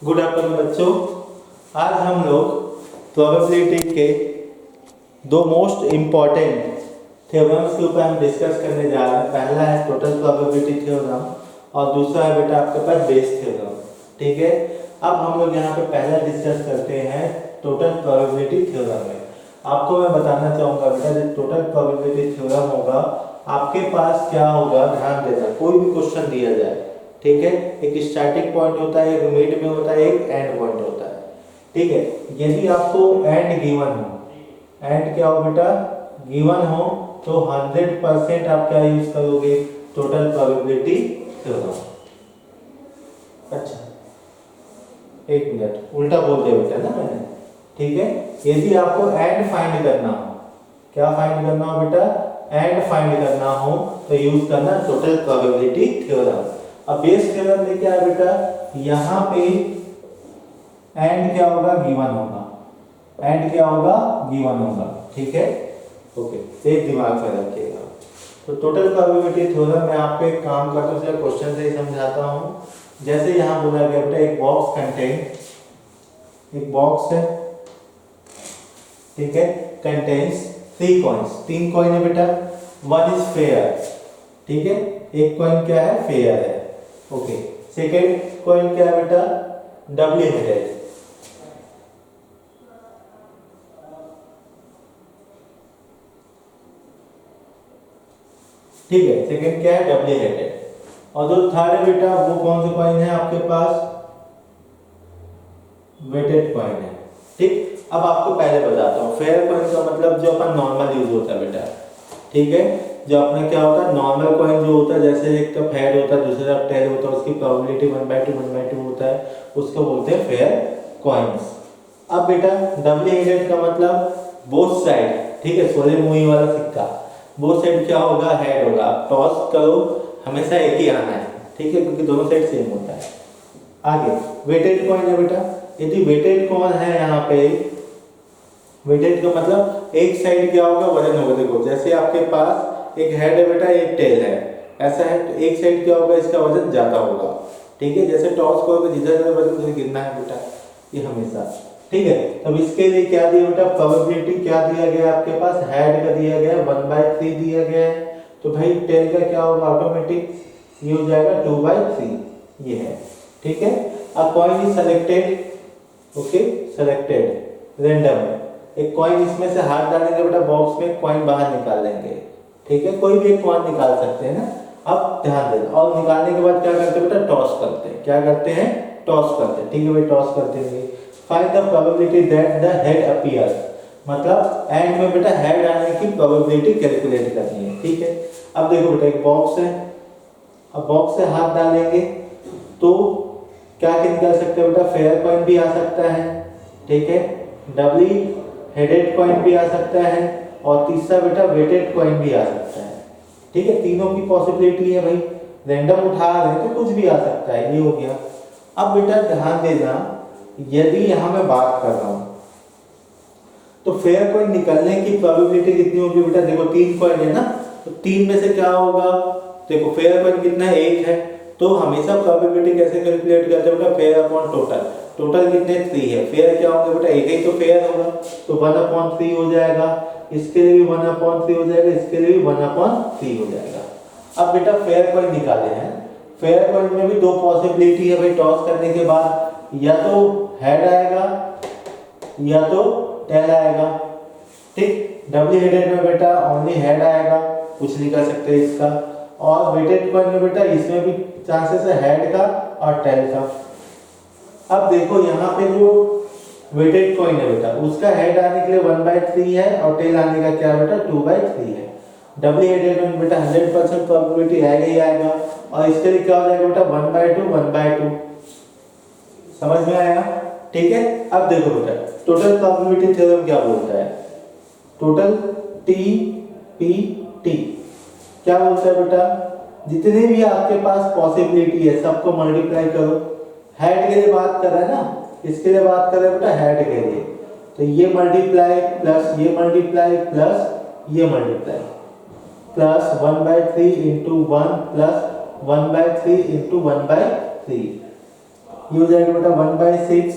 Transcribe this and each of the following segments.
Good afternoon बच्चों। आज हम लोग प्रोबेबिलिटी के दो मोस्ट इम्पॉर्टेंट थ्योरम्स के ऊपर हम डिस्कस करने जा रहे हैं। पहला है टोटल प्रोबेबिलिटी थ्योरम और दूसरा है बेटा आपके पास बेस थ्योरम। ठीक है, अब हम लोग यहाँ पे पहला डिस्कस करते हैं टोटल प्रोबेबिलिटी थ्योरम में। आपको मैं बताना चाहूँगा बेटा जो टोटल प्रोबेबिलिटी थ्योरम होगा आपके पास क्या होगा, ध्यान देना। कोई भी क्वेश्चन दिया जाए, ठीक है, एक स्टार्टिंग पॉइंट होता है, एक मिड में होता है, एक एंड पॉइंट होता है। ठीक है, यदि आपको एंड गिवन हो, एंड क्या हो बेटा, गिवन हो, तो 100% आप क्या यूज करोगे, टोटल प्रोबेबिलिटी थ्योरम। अच्छा, एक मिनट, उल्टा बोल दिया बेटा ना मैंने। ठीक है, यदि आपको एंड फाइंड करना हो, क्या फाइंड करना हो बेटा, एंड फाइंड करना हो, तो यूज करना टोटल प्रोबेबिलिटी थ्योरम। अब बेस थ्योरम में क्या है बेटा, यहाँ पे एंड क्या होगा, गिवन होगा, एंड क्या होगा, गिवन होगा। ठीक है, ओके, एक दिमाग में रखिएगा। तो टोटल प्रोबेबिलिटी थ्योरम में आपको एक काम करता हूँ, क्वेश्चन से ही समझाता हूँ। जैसे यहाँ बोला गया बेटा एक बॉक्स कंटेन, एक बॉक्स है, ठीक है, कंटेन्स 3 कॉइन्स, 3 कॉइन है बेटा, 1 इज फेयर। ठीक है, एक कॉइन क्या है, फेयर है। ओके, सेकेंड कॉइन क्या है बेटा, डबली हेडेड। ठीक है, सेकेंड क्या है, डबली हेडेड। और जो थर्ड है बेटा वो कौन सा कॉइन है आपके पास, वेटेड कॉइन है। ठीक, अब आपको पहले बताता हूँ, फेयर कॉइन का मतलब जो अपन नॉर्मल यूज होता है बेटा। ठीक है, जो अपना क्या होता है, नॉर्मल कॉइन जो होता है, जैसे एक तरफ हेड होता है दूसरी तरफ टेल होता है, उसकी प्रोबेबिलिटी 1/2 होता है, उसको बोलते हैं फेयर कॉइन्स। अब बेटा डबली हेडेड का मतलब बोथ साइड, ठीक है, सोले मुही वाला सिक्का, बोथ साइड क्या होगा, हेड होगा। आप टॉस करो हमेशा एक ही आना है, ठीक है, क्योंकि दोनों साइड सेम होता है। आगे वेटेड कॉइन है बेटा, यदि वेटेड कॉइन है यहाँ पे, वेटेड का मतलब एक साइड क्या होगा, वजन होगा। देखो जैसे आपके पास एक हेड है बेटा, एक टेल है, ऐसा है, तो एक साइड क्या होगा, इसका वजन ज्यादा होगा। ठीक है, जैसे टॉस करोगे जिधर वजन उधर गिरना है बेटा, ये हमेशा। ठीक है, तब इसके लिए क्या दिया बेटा, प्रोबेबिलिटी क्या दिया गया आपके पास, हेड का दिया गया 1/3 दिया गया है, तो भाई टेल का क्या होगा, ऑटोमेटिक ये हो जाएगा 2/3, ये है। ठीक है, अब coin is selected, okay, selected random, एक कॉइन इसमें से हाथ डालेंगे बेटा बॉक्स में, कॉइन बाहर निकाल लेंगे। ठीक है, कोई भी एक कॉइन निकाल सकते हैं ना। अब ध्यान देना, और निकालने के बाद क्या करते हैं बेटा, टॉस करते हैं। क्या करते हैं, टॉस करते हैं। ठीक है भाई, टॉस करते हैं। Find the probability that the head appear, मतलब एंड में बेटा हेड आने की प्रोबेबिलिटी कैलकुलेट करनी है। ठीक है, अब देखो बेटा एक बॉक्स है, अब बॉक्स से हाथ डालेंगे तो क्या क्या निकाल सकते हैं बेटा, फेयर कॉइन भी आ सकता है, ठीक है, डबली हेडेड कॉइन भी आ सकता है, और तीसरा बेटा वेटेड कॉइन भी आ सकता है। ठीक है, तीनों की पॉसिबिलिटी है भाई, रैंडम उठा रहे हैं तो कुछ भी आ सकता है, ये हो गया। अब बेटा ध्यान देना, यदि यहां मैं बात कर रहा हूं तो फेयर कॉइन निकलने की प्रोबेबिलिटी कितनी होगी बेटा, देखो 3 कॉइन है ना, तो 3 में से क्या होगा, देखो फेयर कॉइन कितना है, 1 है, तो हमेशा प्रोबेबिलिटी कैसे कैलकुलेट करते हैं बेटा, फेयर अपॉन टोटल। टोटल कितने, 3 है, फेयर क्या होंगे बेटा, एक ही तो फेयर होगा, तो 1/3 हो जाएगा, इसके लिए भी 1/3 हो जाएगा, इसके लिए भी 1/3 हो जाएगा। अब बेटा फेयर कॉइन निकाले हैं, फेयर कॉइन में भी 2 पॉसिबिलिटी है भाई, टॉस करने के बाद या तो हेड आएगा या तो टेल आएगा। ठीक, डबली हेडेड में बेटा ओनली हेड आएगा, कुछ नहीं कर सकते इसका, और वेटेड कॉइन में बेटा इसमें भी चांसेस है हेड का और टेल का। अब देखो यहाँ पे जो वेटेड कॉइन है बेटा, उसका हेड आने के लिए 1/3 है और टेल आने का क्या बेटा, 2/3 है। डबली हेडेड में बेटा 100% प्रोबेबिलिटी आएगा ही आएगा, और इसके लिए क्या हो जाएगा बेटा, 1/2 समझ में आया। ठीक है, अब देखो बेटा टोटल प्रोबेबिलिटी थ्योरम क्या बोलता है, टोटल TPT क्या बोलता है बेटा, जितने भी आपके पास पॉसिबिलिटी है सबको मल्टीप्लाई करो। हेड के लिए बात कर रहा है ना, इसके लिए बात कर रहे हैं बेटा हेड के लिए, तो ये मल्टीप्लाई प्लस ये मल्टीप्लाई प्लस ये multiply, plus 1/3 into 1 plus 1/3 into 1/3, ये हो जाएगा बेटा 1/6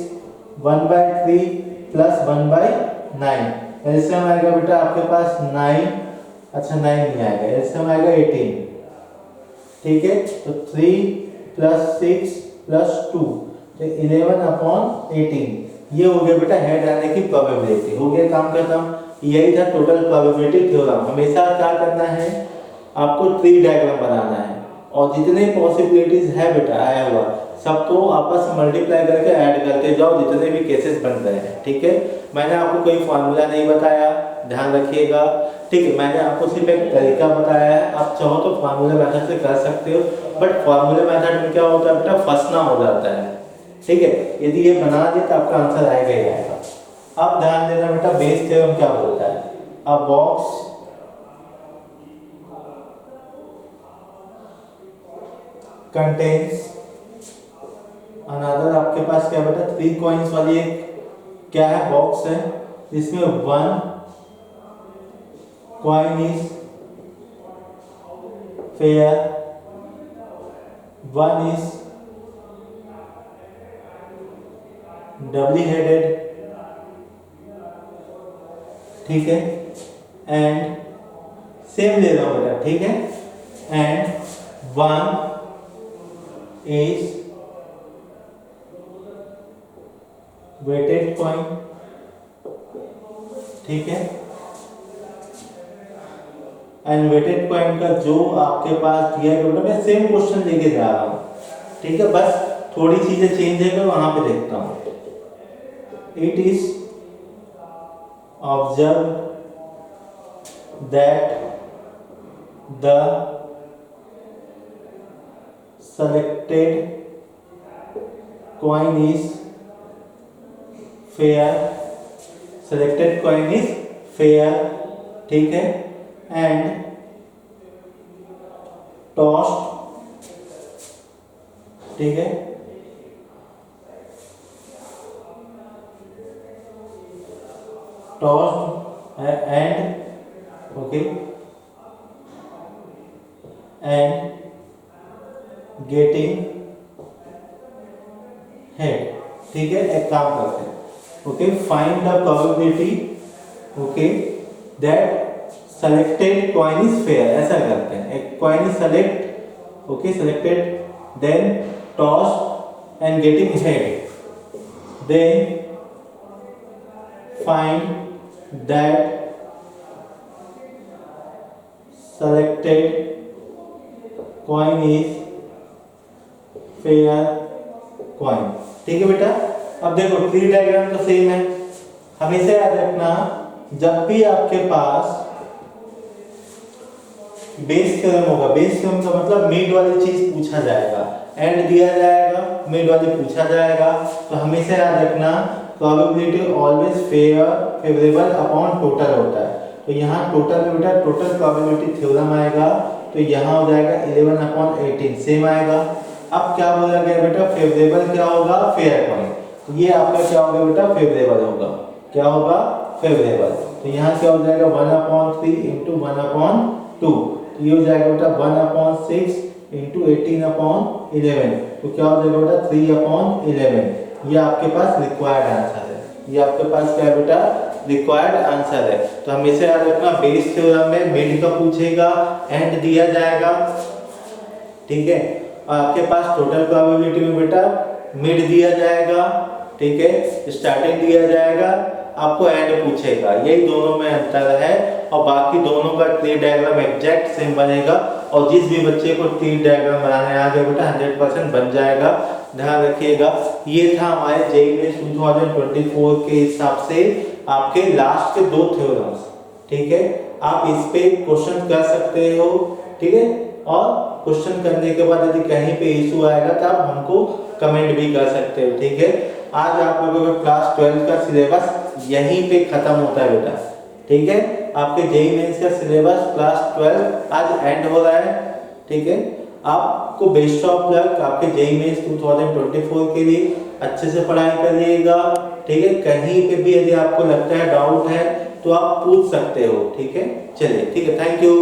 1/3 प्लस 1/9। एलसीएम आएगा बेटा आपके पास 9, अच्छा 9 नहीं आएगा, एलसीएम आएगा 18। ठीक है, तो 3 + 6 + 2 तो 11/18। ये हो गया बेटा हेड आने की प्रोबेबिलिटी। हो गया काम खत्म। यही था टोटल प्रोबेबिलिटी थ्योरम। हमेशा क्या करना है, आपको ट्री डायग्राम बनाना है और जितने पॉसिबिलिटीज है बेटा आया हुआ सबको आपस में मल्टीप्लाई करके ऐड करते जाओ जितने भी केसेस बन रहे हैं। ठीक है, मैंने आपको कोई फार्मूला नहीं बताया, ध्यान रखिएगा। ठीक है, मैंने आपको सिर्फ एक तरीका बताया है, आप चाहो तो फार्मूला मेथड से कर सकते हो, बट फार्मूला मेथड में क्या होता है बेटा, फंसना हो जाता है। ठीक है, यदि ये बना दिए तो आपका आंसर आएगा ही आएगा। अब ध्यान देना बेटा, बेस थ्योरम क्या बोलता है। अ बॉक्स कंटेन्स अनदर, आपके पास क्या बेटा 3 कॉइन्स वाली एक क्या है बॉक्स है, जिसमें 1 coin is fair, 1 is doubly headed. ठीक है, एंड सेम ले रहा हूं बेटा। ठीक है, एंड 1 is weighted coin। ठीक है, एंड weighted coin का जो आपके पास दिया है बेटा, मैं सेम क्वेश्चन लेके जा रहा हूं। ठीक है, बस थोड़ी चीजें चेंज है, मैं वहां पे देखता हूं। It is observe that the selected coin is fair, selected coin is fair। ठीक है, and tossed। ठीक है, tossed and okay and getting head. ठीक है, एक काम करते हैं। Okay, find the probability okay that selected coin is fair. ऐसा करते हैं, एक coin is select okay selected then toss and getting head, then find that selected coin is fair coin. ठीक है बेटा, अब देखो ट्री डायग्राम तो सेम है। हमेशा याद रखना, जब भी आपके पास बेस थ्योरम होगा, बेस थ्योरम का मतलब मिड वाली चीज पूछा जाएगा, एंड दिया जाएगा, मिड वाली पूछा जाएगा, तो हमेशा याद रखना probability always favourable upon total होता है। तो यहाँ टोटल में बेटा टोटल प्रोबेबिलिटी थ्योरम आएगा, तो यहाँ हो जाएगा 11/18 सेम आएगा। अब क्या बोला गया बेटा, फेवरेबल क्या होगा, फेयर कॉइन। तो ये आपका क्या होगा बेटा, फेवरेबल होगा। क्या होगा, फेवरेबल। तो यहाँ क्या हो जाएगा 1/3 × 1/2, तो ये हो जाएगा बेटा 1/6 × 18/11, तो क्या हो जाएगा बेटा 3/11। ये आपके पास रिक्वायर्ड आंसर है। ये आपके पास क्या है बेटा, रिक्वायर्ड आंसर है। तो हमेशा याद रखना, बेस थ्योरम में मिड का पूछेगा, एंड दिया जाएगा। ठीक है, आपके पास टोटल प्रोबेबिलिटी में बेटा मिड दिया जाएगा। ठीक है, स्टार्टिंग दिया जाएगा, आपको एंड पूछेगा। यही दोनों में अंतर है, और बाकी दोनों का ट्री डायग्राम एग्जैक्ट सेम बनेगा। और जिस भी बच्चे को ट्री डायग्राम बनाने आ गया बेटा 100% बन जाएगा। ध्यान रखिएगा, ये था हमारे जेईई मेंस 2024 के हिसाब से आपके लास्ट के 2 थ्योरम्स। ठीक है, आप इस पे क्वेश्चन कर सकते हो। ठीक है, और क्वेश्चन करने के बाद यदि कहीं पे इशू आएगा तो आप हमको कमेंट भी कर सकते हो। ठीक है, आज आप लोगों का क्लास 12 का सिलेबस यहीं पे खत्म होता है बेटा। ठीक है, आपके जेईई मेंस का सिलेबस क्लास 12 आज एंड हो रहा है। ठीक है, आपको बेस्ट ऑफ लक आपके जेईई मेंस 2024 के लिए। अच्छे से पढ़ाई करिएगा। ठीक है, कहीं पे भी यदि आपको लगता है डाउट है तो आप पूछ सकते हो। ठीक है, चलिए ठीक है, थैंक यू।